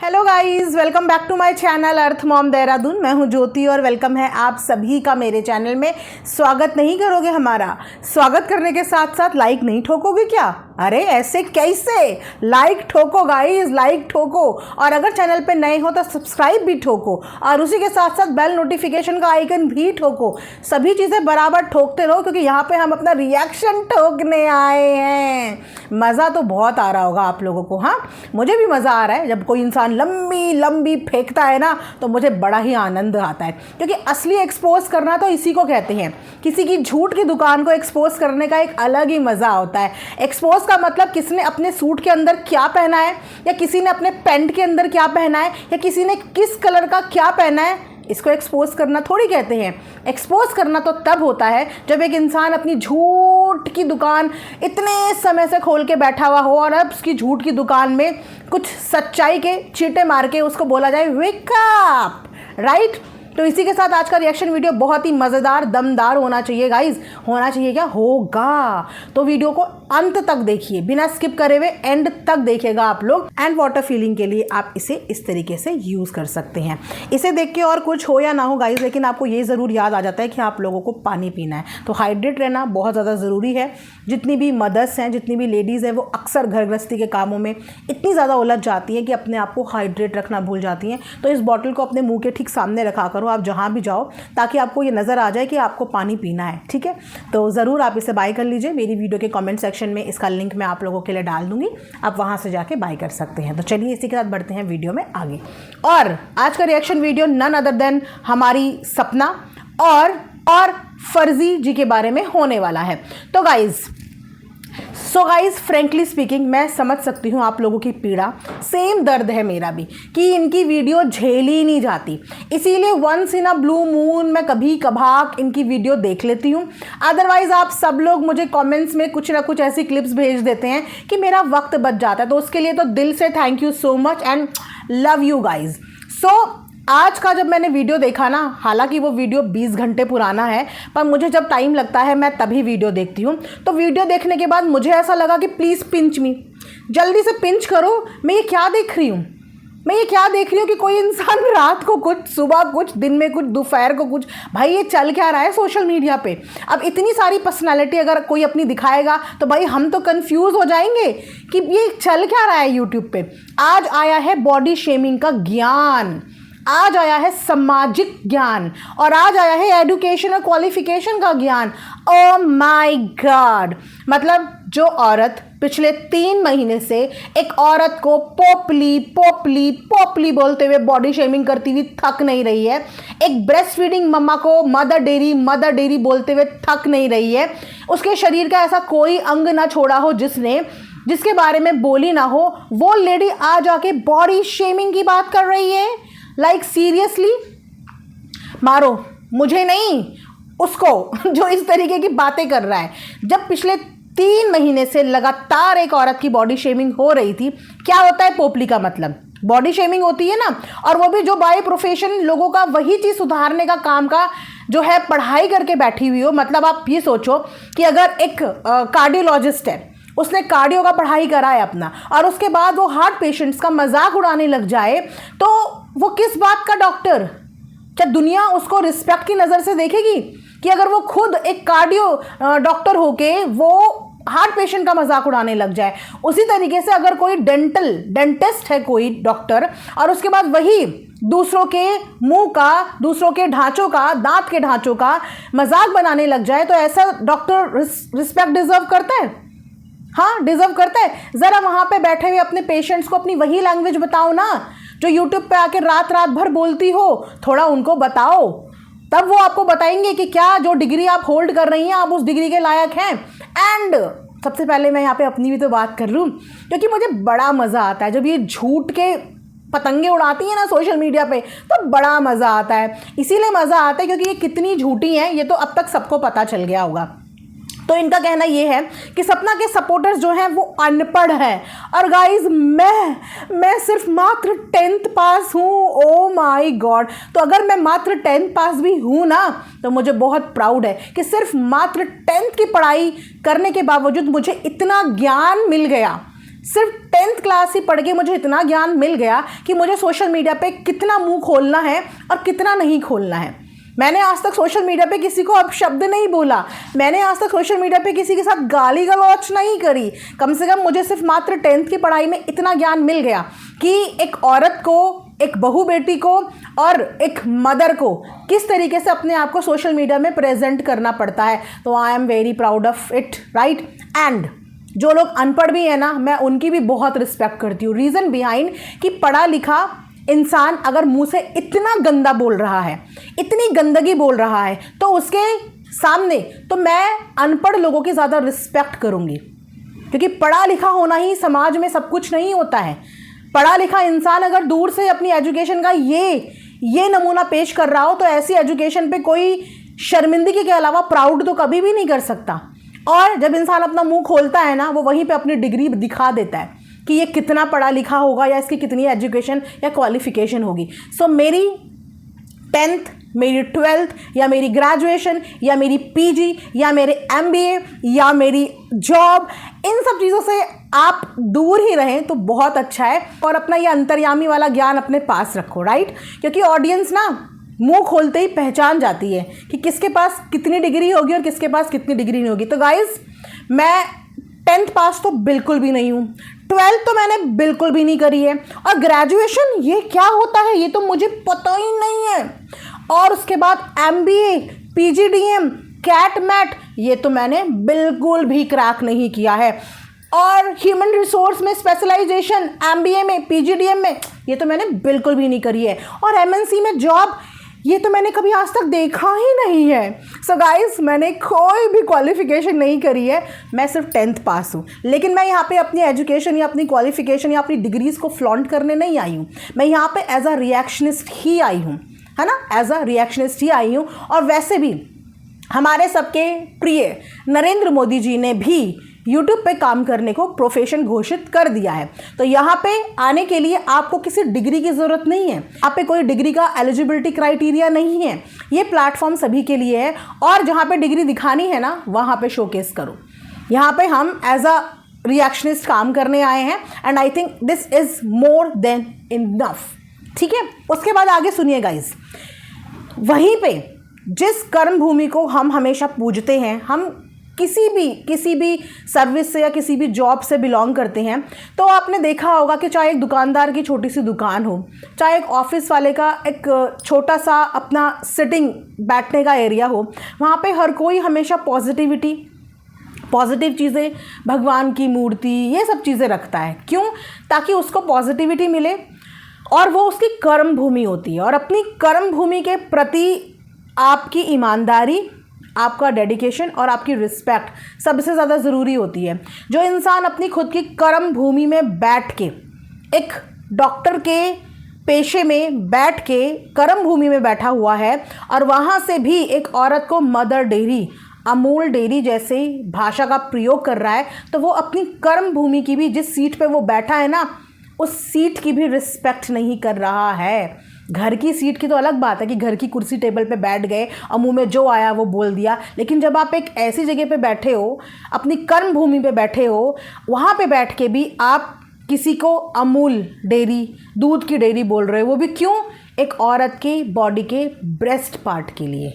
Hello guys, welcome back to my channel Earth Mom Dehradun. मैं हूं ज्योति और वेलकम है आप सभी का मेरे चैनल में। स्वागत नहीं करोगे हमारा? स्वागत करने के साथ साथ लाइक नहीं ठोकोगे क्या? अरे ऐसे कैसे? लाइक ठोको गाइस, लाइक ठोको। और अगर चैनल पे नए हो तो सब्सक्राइब भी ठोको और उसी के साथ साथ बेल नोटिफिकेशन का आइकन भी ठोको। सभी चीज़ें बराबर ठोकते रहो क्योंकि यहाँ पे हम अपना रिएक्शन ठोकने आए हैं। मज़ा तो बहुत आ रहा होगा आप लोगों को। हाँ, मुझे भी मज़ा आ रहा है। जब कोई इंसान लंबी लंबी फेंकता है ना तो मुझे बड़ा ही आनंद आता है, क्योंकि असली एक्सपोज करना तो इसी को कहते हैं। किसी की झूठ की दुकान को एक्सपोज करने का एक अलग ही मज़ा होता है। एक्सपोज का मतलब किसने अपने सूट के अंदर क्या पहना है, या किसी ने अपने पैंट के अंदर क्या पहना है, या किसी ने किस कलर का क्या पहना है, इसको एक्सपोज करना थोड़ी कहते हैं। एक्सपोज करना तो तब होता है जब एक इंसान अपनी झूठ की दुकान इतने समय से खोल के बैठा हुआ हो और अब उसकी झूठ की दुकान में कुछ सच्चाई के चींटे मार के उसको बोला जाए वेक अप, राइट। तो इसी के साथ आज का रिएक्शन वीडियो बहुत ही मज़ेदार दमदार होना चाहिए गाइज। होना चाहिए क्या? होगा। तो वीडियो को अंत तक देखिए, बिना स्किप करे हुए एंड तक देखिएगा आप लोग। एंड वाटर फीलिंग के लिए आप इसे इस तरीके से यूज़ कर सकते हैं। इसे देख के और कुछ हो या ना हो गाइज, लेकिन आपको ये ज़रूर याद आ जाता है कि आप लोगों को पानी पीना है। तो हाइड्रेट रहना बहुत ज़्यादा ज़रूरी है। जितनी भी मदर्स हैं, जितनी भी लेडीज़ हैं, वो अक्सर घर गृहस्थी के कामों में इतनी ज़्यादा उलझ जाती हैं कि अपने आप को हाइड्रेट रखना भूल जाती हैं। तो इस बॉटल को अपने मुँह के ठीक सामने रखा करो आप जहाँ भी जाओ, ताकि आपको ये नज़र आ जाए कि आपको पानी पीना है। ठीक है, तो ज़रूर आप इसे बाय कर लीजिए। मेरी वीडियो के कमेंट सेक्शन में इसका लिंक मैं आप लोगों के लिए डाल दूंगी, आप वहाँ से जाके बाय कर सकते हैं। तो चलिए इसी के साथ बढ़ते हैं वीडियो में आगे। और आज का reaction video none other than हमारी सपना और फर्जी जी के बारे में होने वाला है। तो गाइज फ्रेंकली स्पीकिंग, मैं समझ सकती हूँ आप लोगों की पीड़ा। सेम दर्द है मेरा भी कि इनकी वीडियो झेली नहीं जाती। इसीलिए once in a blue moon मैं कभी कभार इनकी वीडियो देख लेती हूँ। अदरवाइज आप सब लोग मुझे कमेंट्स में कुछ ना कुछ ऐसी क्लिप्स भेज देते हैं कि मेरा वक्त बच जाता है। तो उसके लिए तो दिल से thank you so much and love you guys. आज का जब मैंने वीडियो देखा ना, हालांकि वो वीडियो 20 घंटे पुराना है, पर मुझे जब टाइम लगता है मैं तभी वीडियो देखती हूँ। तो वीडियो देखने के बाद मुझे ऐसा लगा कि प्लीज़ पिंच मी, जल्दी से पिंच करो। मैं ये क्या देख रही हूँ कि कोई इंसान रात को कुछ, सुबह कुछ, दिन में कुछ, दोपहर को कुछ। भाई ये चल क्या रहा है सोशल मीडिया पे? अब इतनी सारी पर्सनालिटी अगर कोई अपनी दिखाएगा तो भाई हम तो कंफ्यूज हो जाएंगे कि ये चल क्या रहा है यूट्यूब पे। आज आया है बॉडी शेमिंग का ज्ञान, आज आया है सामाजिक ज्ञान, और आज आया है एजुकेशन और क्वालिफिकेशन का ज्ञान। Oh my God! मतलब जो औरत पिछले 3 महीने से एक औरत को पोपली पोपली पोपली बोलते हुए बॉडी शेमिंग करती हुई थक नहीं रही है, एक ब्रेस्ट फीडिंग मम्मा को मदर डेरी बोलते हुए थक नहीं रही है, उसके शरीर का ऐसा कोई अंग ना छोड़ा हो जिसके बारे में बोली ना हो, वो लेडी आज आके बॉडी शेमिंग की बात कर रही है। लाइक सीरियसली, मारो मुझे नहीं, उसको जो इस तरीके की बातें कर रहा है। जब पिछले 3 महीने से लगातार एक औरत की बॉडी शेमिंग हो रही थी। क्या होता है पोपली का मतलब? बॉडी शेमिंग होती है ना, और वो भी जो बाय प्रोफेशन लोगों का वही चीज़ सुधारने का काम का जो है पढ़ाई करके बैठी हुई हो। मतलब आप ये सोचो कि अगर एक कार्डियोलॉजिस्ट है, उसने कार्डियो का पढ़ाई करा है अपना, और उसके बाद वो हार्ट पेशेंट्स का मजाक उड़ाने लग जाए, तो वो किस बात का डॉक्टर? क्या दुनिया उसको रिस्पेक्ट की नज़र से देखेगी कि अगर वो खुद एक कार्डियो डॉक्टर होके वो हार्ट पेशेंट का मजाक उड़ाने लग जाए? उसी तरीके से अगर कोई डेंटिस्ट है कोई डॉक्टर, और उसके बाद वही दूसरों के मुंह का, दूसरों के ढांचों का, दांत के ढांचों का मजाक बनाने लग जाए, तो ऐसा डॉक्टर रिस्पेक्ट डिजर्व करता है? हाँ, डिजर्व करता है। ज़रा वहाँ पे बैठे हुए अपने पेशेंट्स को अपनी वही लैंग्वेज बताओ ना, जो यूट्यूब पे आके रात भर बोलती हो। थोड़ा उनको बताओ, तब वो आपको बताएंगे कि क्या जो डिग्री आप होल्ड कर रही हैं आप उस डिग्री के लायक हैं। एंड सबसे पहले मैं यहाँ पे अपनी भी तो बात कर लूँ, क्योंकि मुझे बड़ा मज़ा आता है जब ये झूठ के पतंगे उड़ाती हैं ना सोशल मीडिया पे, तो बड़ा मज़ा आता है। इसीलिए मज़ा आता है क्योंकि ये कितनी झूठी हैं ये तो अब तक सबको पता चल गया होगा। तो इनका कहना ये है कि सपना के सपोर्टर्स जो हैं वो अनपढ़ हैं। और गाइज मैं सिर्फ मात्र 10th पास हूँ। Oh my God! तो अगर मैं मात्र 10th पास भी हूँ ना, तो मुझे बहुत प्राउड है कि सिर्फ मात्र 10th की पढ़ाई करने के बावजूद मुझे इतना ज्ञान मिल गया सिर्फ 10th क्लास ही पढ़ के मुझे इतना ज्ञान मिल गया कि मुझे सोशल मीडिया पे कितना मुंह खोलना है और कितना नहीं खोलना है। मैंने आज तक सोशल मीडिया पे किसी को अपशब्द नहीं बोला, मैंने आज तक सोशल मीडिया पे किसी के साथ गाली गलौच नहीं करी। कम से कम मुझे सिर्फ मात्र 10th की पढ़ाई में इतना ज्ञान मिल गया कि एक औरत को, एक बहू बेटी को और एक मदर को किस तरीके से अपने आप को सोशल मीडिया में प्रेजेंट करना पड़ता है। तो I am very proud of it, right. And जो लोग अनपढ़ भी हैं ना, मैं उनकी भी बहुत रिस्पेक्ट करती हूँ। रीज़न बिहाइंड कि पढ़ा लिखा इंसान अगर मुंह से इतना गंदा बोल रहा है, इतनी गंदगी बोल रहा है, तो उसके सामने तो मैं अनपढ़ लोगों की ज़्यादा रिस्पेक्ट करूँगी, क्योंकि पढ़ा लिखा होना ही समाज में सब कुछ नहीं होता है। पढ़ा लिखा इंसान अगर दूर से अपनी एजुकेशन का ये नमूना पेश कर रहा हो, तो ऐसी एजुकेशन पे कोई शर्मिंदगी के अलावा प्राउड तो कभी भी नहीं कर सकता। और जब इंसान अपना मुंह खोलता है ना, वो वहीं पे अपनी डिग्री दिखा देता है कि ये कितना पढ़ा लिखा होगा या इसकी कितनी एजुकेशन या क्वालिफिकेशन होगी। सो मेरी 10th, मेरी 12th या मेरी ग्रेजुएशन या मेरी पीजी या मेरे MBA या मेरी जॉब, इन सब चीज़ों से आप दूर ही रहें तो बहुत अच्छा है। और अपना ये अंतर्यामी वाला ज्ञान अपने पास रखो, राइट। क्योंकि ऑडियंस ना मुंह खोलते ही पहचान जाती है कि किसके पास कितनी डिग्री होगी और किसके पास कितनी डिग्री नहीं होगी। तो गाइज, मैं 10th पास तो बिल्कुल भी नहीं हूँ, 12th तो मैंने बिल्कुल भी नहीं करी है, और ग्रेजुएशन ये क्या होता है ये तो मुझे पता ही नहीं है। और उसके बाद MBA, PGDM, कैट मैट ये तो मैंने बिल्कुल भी क्रैक नहीं किया है। और ह्यूमन रिसोर्स में स्पेशलाइजेशन MBA में, PGDM में ये तो मैंने बिल्कुल भी नहीं करी है। और MNC में जॉब ये तो मैंने कभी आज तक देखा ही नहीं है। सो गाइस, मैंने कोई भी क्वालिफिकेशन नहीं करी है, मैं सिर्फ 10th पास हूँ। लेकिन मैं यहाँ पे अपनी एजुकेशन या अपनी क्वालिफिकेशन या अपनी डिग्रीज़ को फ्लॉन्ट करने नहीं आई हूँ। मैं यहाँ पे एज अ रिएक्शनिस्ट ही आई हूँ, है ना, एज अ रिएक्शनिस्ट ही आई हूँ। और वैसे भी हमारे सबके प्रिय नरेंद्र मोदी जी ने भी यूट्यूब पे काम करने को प्रोफेशन घोषित कर दिया है। तो यहाँ पे आने के लिए आपको किसी डिग्री की ज़रूरत नहीं है, यहाँ पे कोई डिग्री का एलिजिबिलिटी क्राइटेरिया नहीं है। ये प्लेटफॉर्म सभी के लिए है, और जहाँ पे डिग्री दिखानी है ना, वहाँ पे शोकेस करो। यहाँ पे हम एज अ रिएक्शनिस्ट काम करने आए हैं, and I think this is more than enough. ठीक है, उसके बाद आगे सुनिए गाइज। वहीं पे जिस कर्म भूमि को हम हमेशा पूजते हैं, हम किसी भी सर्विस से या किसी भी जॉब से बिलोंग करते हैं, तो आपने देखा होगा कि चाहे एक दुकानदार की छोटी सी दुकान हो, चाहे एक ऑफिस वाले का एक छोटा सा अपना सिटिंग बैठने का एरिया हो, वहाँ पे हर कोई हमेशा पॉजिटिव चीज़ें, भगवान की मूर्ति, ये सब चीज़ें रखता है। क्यों? ताकि उसको पॉजिटिविटी मिले, और वो उसकी कर्म भूमि होती है। और अपनी कर्म भूमि के प्रति आपकी ईमानदारी, आपका डेडिकेशन और आपकी रिस्पेक्ट सबसे ज़्यादा ज़रूरी होती है। जो इंसान अपनी खुद की कर्म भूमि में बैठ के, एक डॉक्टर के पेशे में बैठ के कर्म भूमि में बैठा हुआ है, और वहाँ से भी एक औरत को मदर डेयरी, अमूल डेयरी जैसे भाषा का प्रयोग कर रहा है, तो वो अपनी कर्म भूमि की भी, जिस सीट पे वो बैठा है ना, उस सीट की भी रिस्पेक्ट नहीं कर रहा है। घर की सीट की तो अलग बात है कि घर की कुर्सी टेबल पे बैठ गए और मुंह में जो आया वो बोल दिया, लेकिन जब आप एक ऐसी जगह पे बैठे हो, अपनी कर्म भूमि पे बैठे हो, वहाँ पे बैठ के भी आप किसी को अमूल डेयरी, दूध की डेयरी बोल रहे हो, वो भी क्यों? एक औरत के बॉडी के ब्रेस्ट पार्ट के लिए।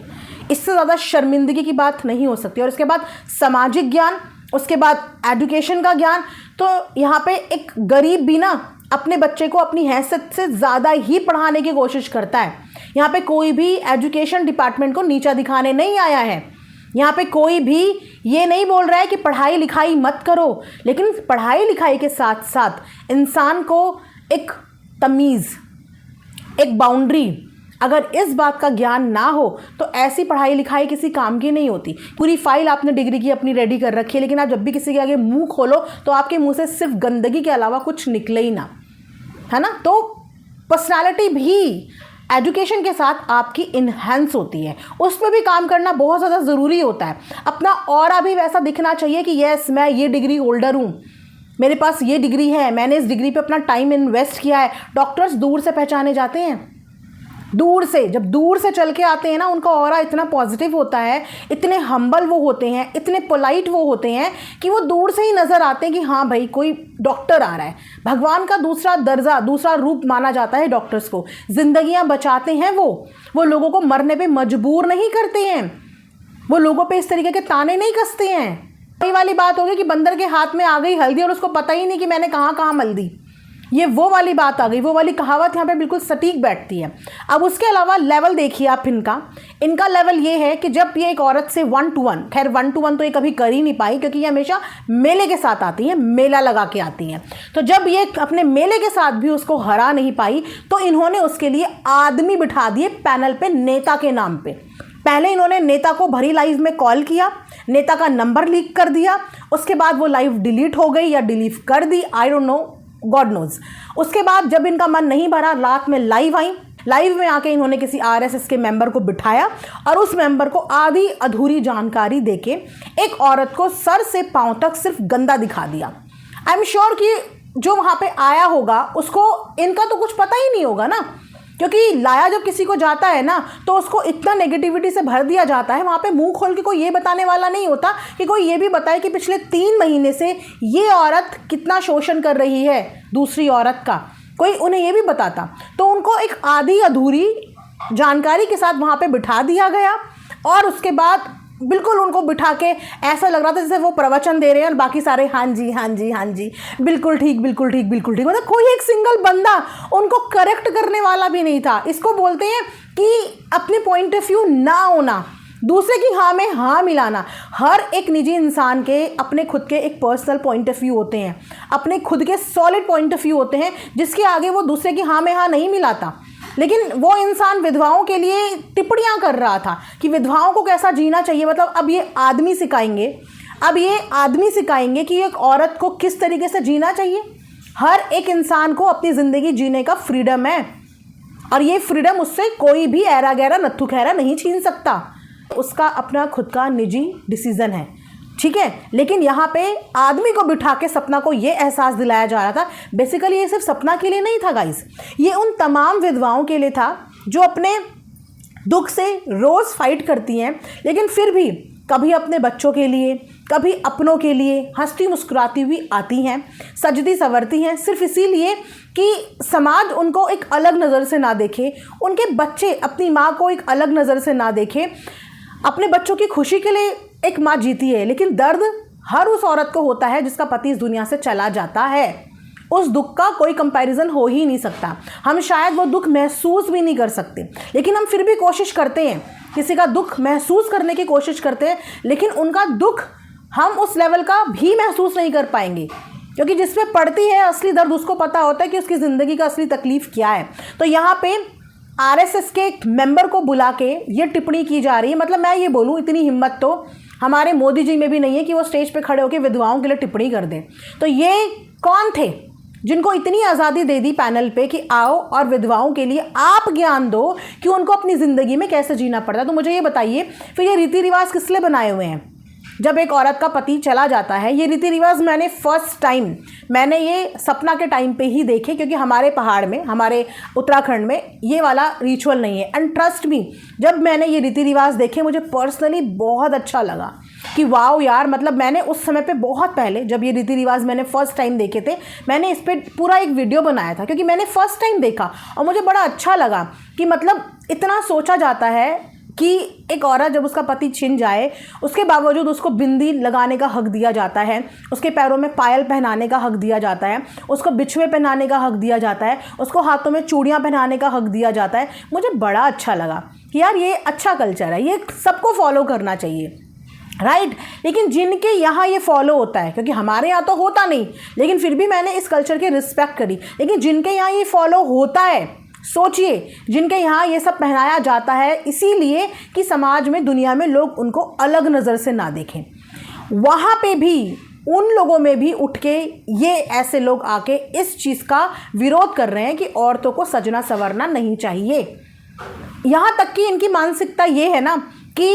इससे ज़्यादा शर्मिंदगी की बात नहीं हो सकती। और इसके बाद सामाजिक ज्ञान, उसके बाद एजुकेशन का ज्ञान। तो यहाँ पे एक गरीब भी ना अपने बच्चे को अपनी हैसियत से ज़्यादा ही पढ़ाने की कोशिश करता है। यहाँ पे कोई भी एजुकेशन डिपार्टमेंट को नीचा दिखाने नहीं आया है। यहाँ पे कोई भी ये नहीं बोल रहा है कि पढ़ाई लिखाई मत करो, लेकिन पढ़ाई लिखाई के साथ साथ इंसान को एक तमीज़, एक बाउंड्री, अगर इस बात का ज्ञान ना हो तो ऐसी पढ़ाई लिखाई किसी काम की नहीं होती। पूरी फाइल आपने डिग्री की अपनी रेडी कर रखी है, लेकिन आप जब भी किसी के आगे मुंह खोलो तो आपके मुंह से सिर्फ गंदगी के अलावा कुछ निकले ही ना, है ना। तो पर्सनालिटी भी एजुकेशन के साथ आपकी इन्हेंस होती है, उस पर भी काम करना बहुत ज़्यादा ज़रूरी होता है। अपना ऑरा भी वैसा दिखना चाहिए कि यस, मैं ये डिग्री होल्डर हूँ, मेरे पास ये डिग्री है, मैंने इस डिग्री पे अपना टाइम इन्वेस्ट किया है। डॉक्टर्स दूर से पहचाने जाते हैं, दूर से, जब दूर से चल के आते हैं ना, उनका ऑरा इतना पॉजिटिव होता है, इतने हम्बल वो होते हैं, इतने पोलाइट वो होते हैं कि वो दूर से ही नज़र आते हैं कि हाँ भाई कोई डॉक्टर आ रहा है। भगवान का दूसरा दर्जा, दूसरा रूप माना जाता है डॉक्टर्स को। जिंदगियां बचाते हैं वो लोगों को मरने पे मजबूर नहीं करते हैं, वो लोगों पे इस तरीके के ताने नहीं कसते हैं। वही वाली बात होगी कि बंदर के हाथ में आ गई हल्दी और उसको पता ही नहीं कि मैंने कहाँ कहाँ मल दी, ये वो वाली बात आ गई। वो वाली कहावत यहाँ पे बिल्कुल सटीक बैठती है। अब उसके अलावा लेवल देखिए आप इनका लेवल ये है कि जब ये एक औरत से 1 to 1, खैर 1 to 1 तो ये कभी कर ही नहीं पाई क्योंकि ये हमेशा मेले के साथ आती हैं, मेला लगा के आती हैं। तो जब ये अपने मेले के साथ भी उसको हरा नहीं पाई तो इन्होंने उसके लिए आदमी बिठा दिए पैनल पे, नेता के नाम पे। पहले इन्होंने नेता को भरी लाइव में कॉल किया, नेता का नंबर लीक कर दिया, उसके बाद वो लाइव डिलीट हो गई या डिलीट कर दी, I don't know, God knows. उसके बाद जब इनका मन नहीं भरा, रात में लाइव आई, लाइव में आके इन्होंने किसी आरएसएस के मेंबर को बिठाया और उस मेंबर को आधी अधूरी जानकारी देके एक औरत को सर से पांव तक सिर्फ गंदा दिखा दिया। आई एम श्योर कि जो वहां पे आया होगा उसको इनका तो कुछ पता ही नहीं होगा ना, क्योंकि लाया जब किसी को जाता है ना तो उसको इतना नेगेटिविटी से भर दिया जाता है, वहाँ पे मुंह खोल के कोई ये बताने वाला नहीं होता कि कोई ये भी बताए कि पिछले 3 महीने से ये औरत कितना शोषण कर रही है दूसरी औरत का, कोई उन्हें ये भी बताता। तो उनको एक आधी अधूरी जानकारी के साथ वहाँ पे बिठा दिया गया और उसके बाद बिल्कुल उनको बिठा के ऐसा लग रहा था जैसे वो प्रवचन दे रहे हैं और बाकी सारे हाँ जी हाँ जी हाँ जी, बिल्कुल ठीक बिल्कुल ठीक बिल्कुल ठीक, मतलब कोई एक सिंगल बंदा उनको करेक्ट करने वाला भी नहीं था। इसको बोलते हैं कि अपने पॉइंट ऑफ व्यू ना होना, दूसरे की हाँ में हाँ मिलाना। हर एक निजी इंसान के अपने खुद के एक पर्सनल पॉइंट ऑफ व्यू होते हैं, अपने खुद के सॉलिड पॉइंट ऑफ व्यू होते हैं जिसके आगे वो दूसरे की हाँ में हाँ नहीं मिलाता। लेकिन वो इंसान विधवाओं के लिए टिप्पणियां कर रहा था कि विधवाओं को कैसा जीना चाहिए। मतलब अब ये आदमी सिखाएंगे कि एक औरत को किस तरीके से जीना चाहिए। हर एक इंसान को अपनी ज़िंदगी जीने का फ्रीडम है और ये फ्रीडम उससे कोई भी ऐरा गैरा नत्थु खैरा नहीं छीन सकता, उसका अपना खुद का निजी डिसीज़न है, ठीक है। लेकिन यहाँ पे आदमी को बिठा के सपना को ये एहसास दिलाया जा रहा था। बेसिकली ये सिर्फ सपना के लिए नहीं था गाइस, ये उन तमाम विधवाओं के लिए था जो अपने दुख से रोज़ फाइट करती हैं लेकिन फिर भी कभी अपने बच्चों के लिए, कभी अपनों के लिए हंसती मुस्कुराती हुई आती हैं, सजती संवरती हैं, सिर्फ इसीलिए कि समाज उनको एक अलग नज़र से ना देखे, उनके बच्चे अपनी माँ को एक अलग नज़र से ना देखे। अपने बच्चों की खुशी के लिए एक माँ जीती है, लेकिन दर्द हर उस औरत को होता है जिसका पति इस दुनिया से चला जाता है। उस दुख का कोई कंपैरिजन हो ही नहीं सकता। हम शायद वो दुख महसूस भी नहीं कर सकते, लेकिन हम फिर भी कोशिश करते हैं, किसी का दुख महसूस करने की कोशिश करते हैं, लेकिन उनका दुख हम उस लेवल का भी महसूस नहीं कर पाएंगे क्योंकि जिस पे पड़ती है असली दर्द उसको पता होता है कि उसकी ज़िंदगी का असली तकलीफ़ क्या है। तो यहाँ पे आरएसएस के एक मेंबर को बुला के ये टिप्पणी की जा रही है। मतलब मैं ये बोलूँ, इतनी हिम्मत तो हमारे मोदी जी में भी नहीं है कि वो स्टेज पे खड़े होकर विधवाओं के लिए टिप्पणी कर दें। तो ये कौन थे जिनको इतनी आज़ादी दे दी पैनल पे कि आओ और विधवाओं के लिए आप ज्ञान दो कि उनको अपनी ज़िंदगी में कैसे जीना पड़ता है। तो मुझे ये बताइए, फिर ये रीति रिवाज किस लिए बनाए हुए हैं? जब एक औरत का पति चला जाता है, ये रीति रिवाज मैंने फर्स्ट टाइम ये सपना के टाइम पे ही देखे, क्योंकि हमारे पहाड़ में, हमारे उत्तराखंड में ये वाला रिचुअल नहीं है। एंड ट्रस्ट मी, जब मैंने ये रीति रिवाज देखे मुझे पर्सनली बहुत अच्छा लगा कि वाओ यार, मतलब मैंने उस समय पे बहुत पहले जब ये रीति रिवाज मैंने फर्स्ट टाइम देखे थे, मैंने इस पर पूरा एक वीडियो बनाया था क्योंकि मैंने फर्स्ट टाइम देखा और मुझे बड़ा अच्छा लगा कि मतलब इतना सोचा जाता है कि एक औरत जब उसका पति छिन जाए उसके बावजूद उसको बिंदी लगाने का हक दिया जाता है, उसके पैरों में पायल पहनाने का हक दिया जाता है, उसको बिछुए पहनाने का हक दिया जाता है, उसको हाथों में चूड़ियाँ पहनाने का हक दिया जाता है। मुझे बड़ा अच्छा लगा कि यार ये अच्छा कल्चर है, ये सबको फॉलो करना चाहिए, राइट। लेकिन जिनके यहाँ ये फॉलो होता है, क्योंकि हमारे यहाँ तो होता नहीं, लेकिन फिर भी मैंने इस कल्चर की रिस्पेक्ट करी। लेकिन जिनके यहाँ ये फॉलो होता है, सोचिए, जिनके यहाँ ये सब पहनाया जाता है इसीलिए कि समाज में, दुनिया में लोग उनको अलग नज़र से ना देखें, वहाँ पे भी उन लोगों में भी उठ के ये ऐसे लोग आके इस चीज़ का विरोध कर रहे हैं कि औरतों को सजना संवरना नहीं चाहिए। यहाँ तक कि इनकी मानसिकता ये है ना कि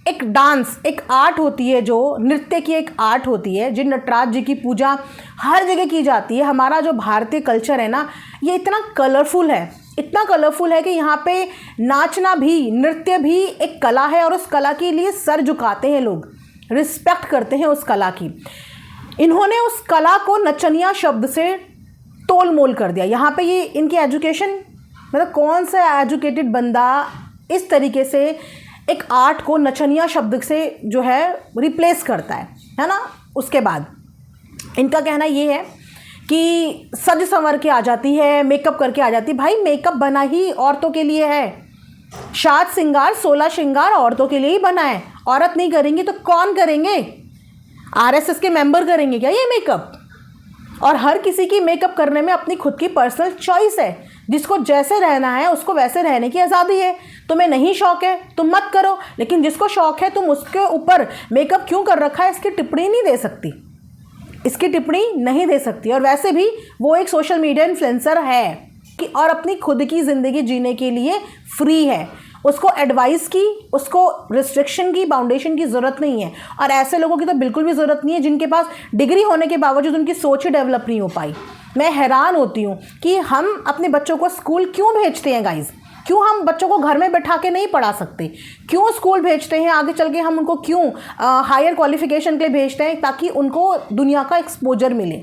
एक डांस, एक आर्ट होती है, जो नृत्य की एक आर्ट होती है, जिन नटराज जी की पूजा हर जगह की जाती है। हमारा जो भारतीय कल्चर है ना, ये इतना कलरफुल है, इतना कलरफुल है कि यहाँ पे नाचना भी, नृत्य भी एक कला है और उस कला के लिए सर झुकाते हैं लोग, रिस्पेक्ट करते हैं उस कला की। इन्होंने उस कला को नचनिया शब्द से तोल मोल कर दिया। यहाँ पे ये इनकी एजुकेशन, मतलब कौन सा एजुकेटेड बंदा इस तरीके से एक आर्ट को नचनिया शब्द से जो है रिप्लेस करता है ना। उसके बाद इनका कहना ये है कि सज संवर के आ जाती है, मेकअप करके आ जाती है। भाई मेकअप बना ही औरतों के लिए है, साज श्रृंगार 16 श्रृंगार औरतों के लिए ही बना है। औरत नहीं करेंगी तो कौन करेंगे? आरएसएस के मेंबर करेंगे क्या ये मेकअप? और हर किसी की मेकअप करने में अपनी खुद की पर्सनल चॉइस है। जिसको जैसे रहना है उसको वैसे रहने की आज़ादी है। तुम्हें नहीं शौक है तुम मत करो, लेकिन जिसको शौक है तुम उसके ऊपर मेकअप क्यों कर रखा है इसकी टिप्पणी नहीं दे सकती, इसकी टिप्पणी नहीं दे सकती। और वैसे भी वो एक सोशल मीडिया इन्फ्लुएंसर है कि और अपनी खुद की ज़िंदगी जीने के लिए फ्री है। उसको एडवाइस की, उसको रिस्ट्रिक्शन की, बाउंडेशन की ज़रूरत नहीं है। और ऐसे लोगों की तो बिल्कुल भी ज़रूरत नहीं है जिनके पास डिग्री होने के बावजूद उनकी सोच ही डेवलप नहीं हो पाई। मैं हैरान होती हूँ कि हम अपने बच्चों को स्कूल क्यों भेजते हैं गाइज़? क्यों हम बच्चों को घर में बैठा के नहीं पढ़ा सकते? क्यों स्कूल भेजते हैं? आगे चल के हम उनको क्यों हायर क्वालिफिकेशन के लिए भेजते हैं? ताकि उनको दुनिया का एक्सपोजर मिले,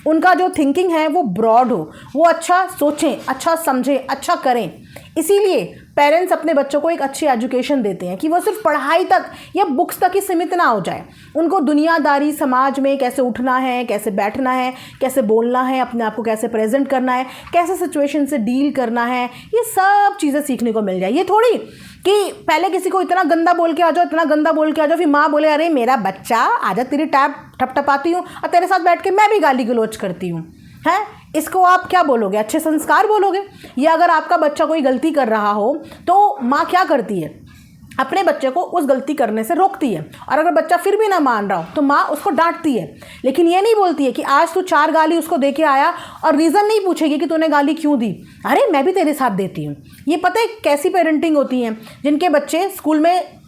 उनका जो थिंकिंग है वो ब्रॉड हो, वो अच्छा सोचें, अच्छा समझें, अच्छा करें। इसीलिए पेरेंट्स अपने बच्चों को एक अच्छी एजुकेशन देते हैं कि वो सिर्फ पढ़ाई तक या बुक्स तक ही सीमित ना हो जाए। उनको दुनियादारी, समाज में कैसे उठना है, कैसे बैठना है, कैसे बोलना है, अपने आप को कैसे प्रेजेंट करना है, कैसे सिचुएशन से डील करना है, ये सब चीज़ें सीखने को मिल जाए। ये थोड़ी कि पहले किसी को इतना गंदा बोल के आ जाओ, इतना गंदा बोल के आ जाओ, फिर माँ बोले अरे मेरा बच्चा आजा तेरी टैप ठपठपाती हूँ और तेरे साथ बैठ के मैं भी गाली गलौज करती हूँ, हैं? इसको आप क्या बोलोगे? अच्छे संस्कार बोलोगे? या अगर आपका बच्चा कोई गलती कर रहा हो तो माँ क्या करती है? अपने बच्चे को उस गलती करने से रोकती है। और अगर बच्चा फिर भी ना मान रहा हो तो माँ उसको डांटती है। लेकिन ये नहीं बोलती है कि आज तू 4 गाली उसको दे के आया और रीज़न नहीं पूछेगी कि तूने गाली क्यों दी, अरे मैं भी तेरे साथ देती हूँ। ये पता है कैसी पेरेंटिंग होती है? जिनके बच्चे स्कूल में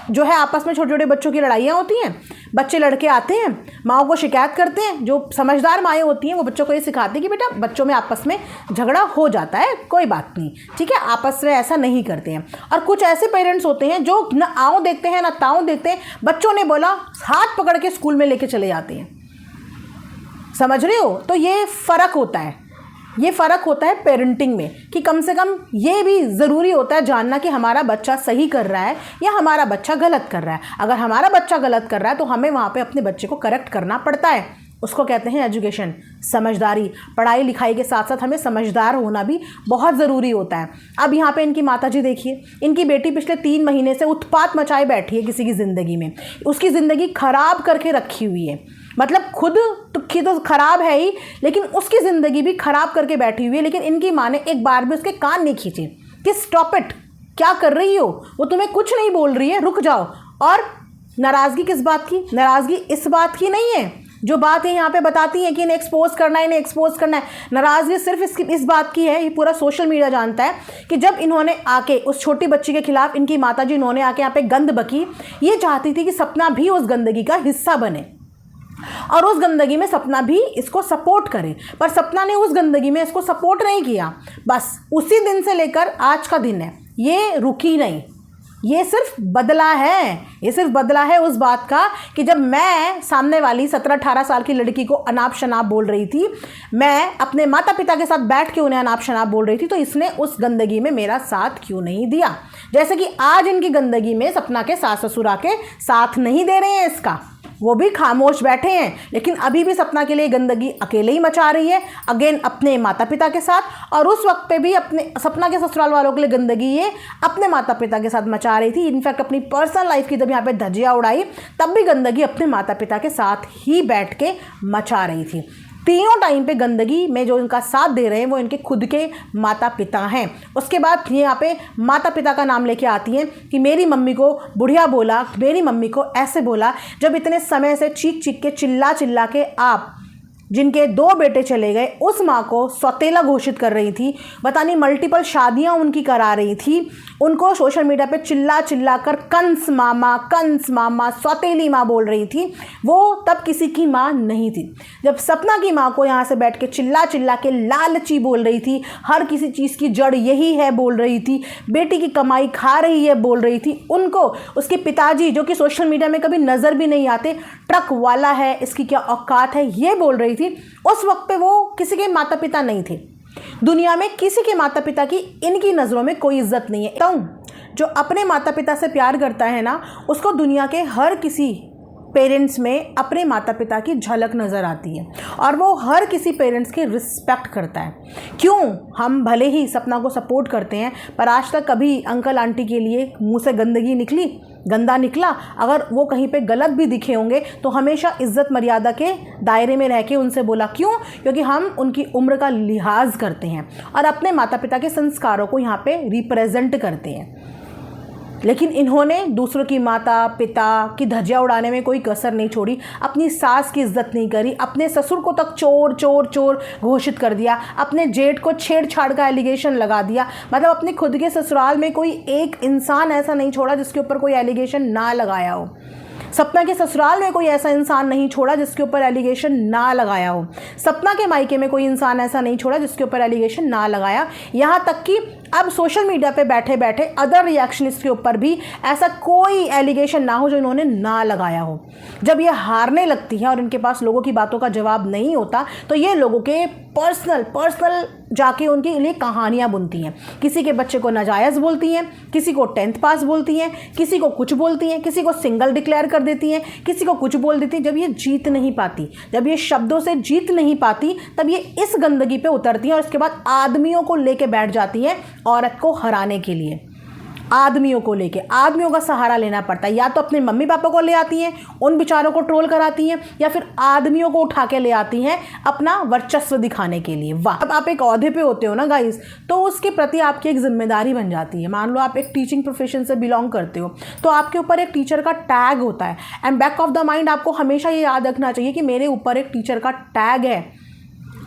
जो है आपस में छोटे छोटे बच्चों की लड़ाइयाँ होती हैं, बच्चे लड़के आते हैं, माओ को शिकायत करते हैं। जो समझदार माएँ होती हैं वो बच्चों को ये सिखाती हैं कि बेटा बच्चों में आपस में झगड़ा हो जाता है, कोई बात नहीं, ठीक है, आपस में ऐसा नहीं करते हैं। और कुछ ऐसे पेरेंट्स होते हैं जो न आओ देखते हैं ना ताओ देखते हैं, बच्चों ने बोला हाथ पकड़ के स्कूल में लेके चले जाते हैं। समझ रहे हो? तो ये फ़र्क होता है, ये फ़र्क होता है पेरेंटिंग में कि कम से कम ये भी ज़रूरी होता है जानना कि हमारा बच्चा सही कर रहा है या हमारा बच्चा गलत कर रहा है। अगर हमारा बच्चा गलत कर रहा है तो हमें वहाँ पे अपने बच्चे को करेक्ट करना पड़ता है। उसको कहते हैं एजुकेशन, समझदारी। पढ़ाई लिखाई के साथ साथ हमें समझदार होना भी बहुत ज़रूरी होता है। अब यहाँ पे इनकी माताजी देखिए, इनकी बेटी पिछले 3 महीने से उत्पात मचाए बैठी है किसी की ज़िंदगी में, उसकी ज़िंदगी ख़राब करके रखी हुई है। मतलब खुद तो ख़राब है ही, लेकिन उसकी ज़िंदगी भी ख़राब करके बैठी हुई है। लेकिन इनकी माँ ने एक बार भी उसके कान नहीं खींचे कि स्टॉप इट, क्या कर रही हो, वो तुम्हें कुछ नहीं बोल रही है, रुक जाओ। और नाराज़गी किस बात की? नाराज़गी इस बात की नहीं है जो बात है यहाँ पे बताती है कि इन्हें एक्सपोज करना है, इन्हें एक्सपोज करना है। नाराज़गी सिर्फ इस बात की है, ये पूरा सोशल मीडिया जानता है कि जब इन्होंने आके उस छोटी बच्ची के खिलाफ, इनकी माताजी इन्होंने आके यहाँ पे गंद बकी, ये चाहती थी कि सपना भी उस गंदगी का हिस्सा बने और उस गंदगी में सपना भी इसको सपोर्ट करे। पर सपना ने उस गंदगी में इसको सपोर्ट नहीं किया। बस उसी दिन से लेकर आज का दिन है, ये रुकी नहीं। ये सिर्फ बदला है, ये सिर्फ बदला है उस बात का कि जब मैं सामने वाली 17-18 साल की लड़की को अनाप शनाप बोल रही थी, मैं अपने माता पिता के साथ बैठ के उन्हें अनाप शनाप बोल रही थी, तो इसने उस गंदगी में मेरा साथ क्यों नहीं दिया? जैसे कि आज इनकी गंदगी में सपना के सास ससुर आके साथ नहीं दे रहे हैं इसका, वो भी खामोश बैठे हैं। लेकिन अभी भी सपना के लिए गंदगी अकेले ही मचा रही है, अगेन अपने माता पिता के साथ। और उस वक्त पे भी अपने सपना के ससुराल वालों के लिए गंदगी ये अपने माता पिता के साथ मचा रही थी। इनफैक्ट अपनी पर्सनल लाइफ की जब यहाँ पे धज्जियाँ उड़ाई तब भी गंदगी अपने माता पिता के साथ ही बैठ के मचा रही थी। तीनों टाइम पे गंदगी में जो इनका साथ दे रहे हैं वो इनके खुद के माता पिता हैं। उसके बाद ये यहाँ पे माता पिता का नाम लेके आती हैं कि मेरी मम्मी को बुढ़िया बोला, मेरी मम्मी को ऐसे बोला। जब इतने समय से चीख चीख के चिल्ला चिल्ला के आप जिनके 2 बेटे चले गए, उस माँ को सौतेला घोषित कर रही थी, पता नहीं मल्टीपल शादियाँ उनकी करा रही थी, उनको सोशल मीडिया पे चिल्ला चिल्ला कर कंस मामा सौतेली माँ बोल रही थी, वो तब किसी की माँ नहीं थी। जब सपना की माँ को यहाँ से बैठ के चिल्ला चिल्ला के लालची बोल रही थी, हर किसी चीज़ की जड़ यही है बोल रही थी, बेटी की कमाई खा रही है बोल रही थी, उनको उसके पिताजी जो कि सोशल मीडिया में कभी नज़र भी नहीं आते, ट्रक वाला है, इसकी क्या औकात है, ये बोल रही थी। उस वक्त पे वो किसी के माता पिता नहीं थे। दुनिया में किसी के माता पिता की इनकी नज़रों में कोई इज्जत नहीं है। तो जो अपने माता पिता से प्यार करता है ना, उसको दुनिया के हर किसी पेरेंट्स में अपने माता पिता की झलक नज़र आती है और वो हर किसी पेरेंट्स की रिस्पेक्ट करता है। क्यों? हम भले ही सपना को सपोर्ट करते हैं, पर आज तक कभी अंकल आंटी के लिए मुंह से गंदा निकला, अगर वो कहीं पे गलत भी दिखे होंगे तो हमेशा इज्जत मर्यादा के दायरे में रह के उनसे बोला। क्यों? क्योंकि हम उनकी उम्र का लिहाज करते हैं और अपने माता पिता के संस्कारों को यहाँ पे रिप्रेजेंट करते हैं। लेकिन इन्होंने दूसरों की माता पिता की धज्जियाँ उड़ाने में कोई कसर नहीं छोड़ी, अपनी सास की इज्जत नहीं करी, अपने ससुर को तक चोर चोर चोर घोषित कर दिया, अपने जेठ को छेड़छाड़ का एलिगेशन लगा दिया। मतलब अपने खुद के ससुराल में कोई एक इंसान ऐसा नहीं छोड़ा जिसके ऊपर कोई एलिगेशन ना लगाया हो। सपना के ससुराल में कोई ऐसा इंसान नहीं छोड़ा जिसके ऊपर एलिगेशन ना लगाया हो। सपना के मायके में कोई इंसान ऐसा नहीं छोड़ा जिसके ऊपर एलिगेशन ना लगाया। यहाँ तक कि अब सोशल मीडिया पे बैठे बैठे अदर रिएक्शनिस्ट के ऊपर भी ऐसा कोई एलिगेशन ना हो जो इन्होंने ना लगाया हो। जब ये हारने लगती हैं और इनके पास लोगों की बातों का जवाब नहीं होता तो ये लोगों के पर्सनल जाके उनके लिए कहानियाँ बुनती हैं। किसी के बच्चे को नाजायज़ बोलती हैं, किसी को 10th पास बोलती हैं, किसी को कुछ बोलती हैं, किसी को सिंगल डिक्लेयर कर देती हैं, किसी को कुछ बोल देती हैं। जब ये जीत नहीं पाती, जब ये शब्दों से जीत नहीं पाती, तब ये इस गंदगी पे उतरती हैं और इसके बाद आदमियों को लेके बैठ जाती हैं औरत को हराने के लिए। आदमियों को लेके, आदमियों का सहारा लेना पड़ता है। या तो अपने मम्मी पापा को ले आती हैं, उन बेचारों को ट्रोल कराती हैं, या फिर आदमियों को उठा के ले आती हैं अपना वर्चस्व दिखाने के लिए। वाह! अब आप एक ओहदे पे होते हो ना गाइस, तो उसके प्रति आपकी एक जिम्मेदारी बन जाती है। मान लो आप एक टीचिंग प्रोफेशन से बिलोंग करते हो तो आपके ऊपर एक टीचर का टैग होता है and back of the mind आपको हमेशा ये याद रखना चाहिए कि मेरे ऊपर एक टीचर का टैग है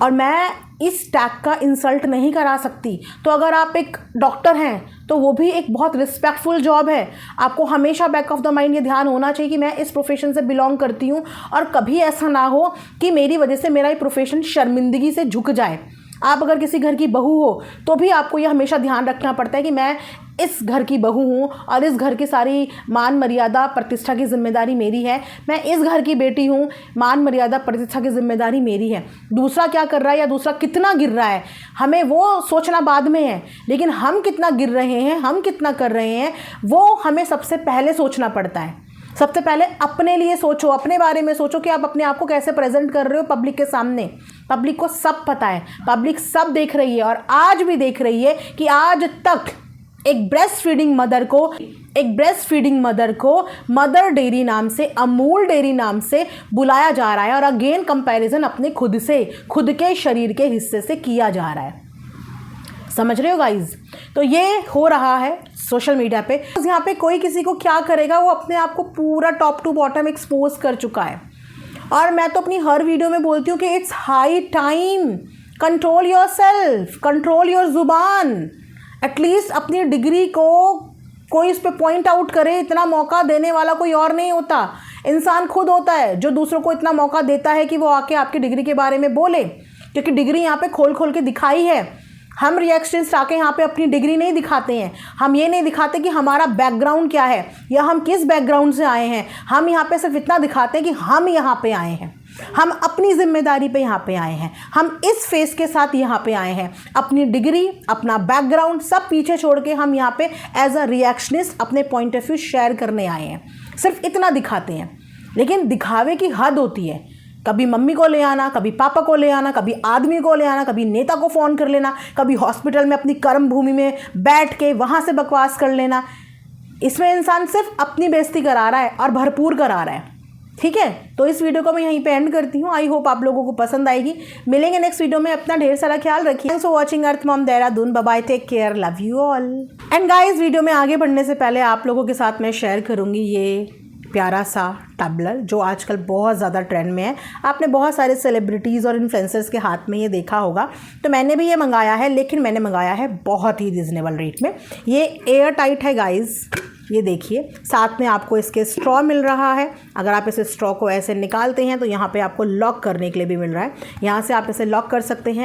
और मैं इस टैग का इंसल्ट नहीं करा सकती। तो अगर आप एक डॉक्टर हैं तो वो भी एक बहुत रिस्पेक्टफुल जॉब है। आपको हमेशा बैक ऑफ द माइंड ये ध्यान होना चाहिए कि मैं इस प्रोफेशन से बिलोंग करती हूँ और कभी ऐसा ना हो कि मेरी वजह से मेरा ये प्रोफेशन शर्मिंदगी से झुक जाए। आप अगर किसी घर की बहू हो तो भी आपको यह हमेशा ध्यान रखना पड़ता है कि मैं इस घर की बहू हूँ और इस घर की सारी मान मर्यादा प्रतिष्ठा की जिम्मेदारी मेरी है। मैं इस घर की बेटी हूँ, मान मर्यादा प्रतिष्ठा की जिम्मेदारी मेरी है। दूसरा क्या कर रहा है या दूसरा कितना गिर रहा है हमें वो सोचना बाद में है, लेकिन हम कितना गिर रहे हैं, हम कितना कर रहे हैं, वो हमें सबसे पहले सोचना पड़ता है। सबसे पहले अपने लिए सोचो, अपने बारे में सोचो कि आप अपने आप को कैसे प्रेजेंट कर रहे हो पब्लिक के सामने। पब्लिक को सब पता है, पब्लिक सब देख रही है और आज भी देख रही है कि आज तक एक ब्रेस्ट फीडिंग मदर को मदर डेयरी नाम से, अमूल डेयरी नाम से बुलाया जा रहा है और अगेन कंपैरिजन अपने खुद के शरीर के हिस्से से किया जा रहा है। समझ रहे हो गाइज? तो ये हो रहा है सोशल मीडिया पे। यहाँ पे कोई किसी को क्या करेगा, वो अपने आप को पूरा टॉप टू बॉटम एक्सपोज कर चुका है। और मैं तो अपनी हर वीडियो में बोलती हूँ कि it's high time, control your self, control your जुबान। एटलीस्ट अपनी डिग्री को कोई इस पर पॉइंट आउट करे, इतना मौका देने वाला कोई और नहीं होता, इंसान खुद होता है जो दूसरों को इतना मौका देता है कि वो आके आपकी डिग्री के बारे में बोले। क्योंकि डिग्री यहाँ पे खोल खोल के दिखाई है। हम रिएक्शनिस्ट आके यहाँ पे अपनी डिग्री नहीं दिखाते हैं, हम ये नहीं दिखाते कि हमारा बैकग्राउंड क्या है या हम किस बैकग्राउंड से आए हैं। हम यहाँ पे सिर्फ इतना दिखाते हैं कि हम यहाँ पे आए हैं, हम अपनी जिम्मेदारी पे यहाँ पे आए हैं, हम इस फेस के साथ यहाँ पे आए हैं। अपनी डिग्री, अपना बैकग्राउंड सब पीछे छोड़ के हम यहाँ पे एज अ रिएक्शनिस्ट अपने पॉइंट ऑफ व्यू शेयर करने आए हैं। सिर्फ इतना दिखाते हैं, लेकिन दिखावे की हद होती है। कभी मम्मी को ले आना, कभी पापा को ले आना, कभी आदमी को ले आना, कभी नेता को फ़ोन कर लेना, कभी हॉस्पिटल में अपनी कर्म भूमि में बैठ के वहाँ से बकवास कर लेना। इसमें इंसान सिर्फ अपनी बेइज्जती करा रहा है और भरपूर करा रहा है। ठीक है, तो इस वीडियो को मैं यहीं पे एंड करती हूँ। आई होप आप लोगों को पसंद आएगी। मिलेंगे नेक्स्ट वीडियो में। अपना ढेर सारा ख्याल रखिए। Thanks for watching Earth Mom Dehradun. Bye bye, take care, love you all. And guys, video में आगे बढ़ने से पहले आप लोगों के साथ मैं शेयर करूँगी ये प्यारा सा टबलर जो आजकल बहुत ज़्यादा ट्रेंड में है। आपने बहुत सारे सेलिब्रिटीज़ और इन्फ्लुएंसर्स के हाथ में ये देखा होगा। तो मैंने भी ये मंगाया है, लेकिन मैंने मंगाया है बहुत ही रिजनेबल रेट में। ये एयर टाइट है गाइज़, ये देखिए। साथ में आपको इसके स्ट्रॉ मिल रहा है। अगर आप इसे स्ट्रॉ को ऐसे निकालते हैं तो यहाँ पे आपको लॉक करने के लिए भी मिल रहा है। यहाँ से आप इसे लॉक कर सकते हैं।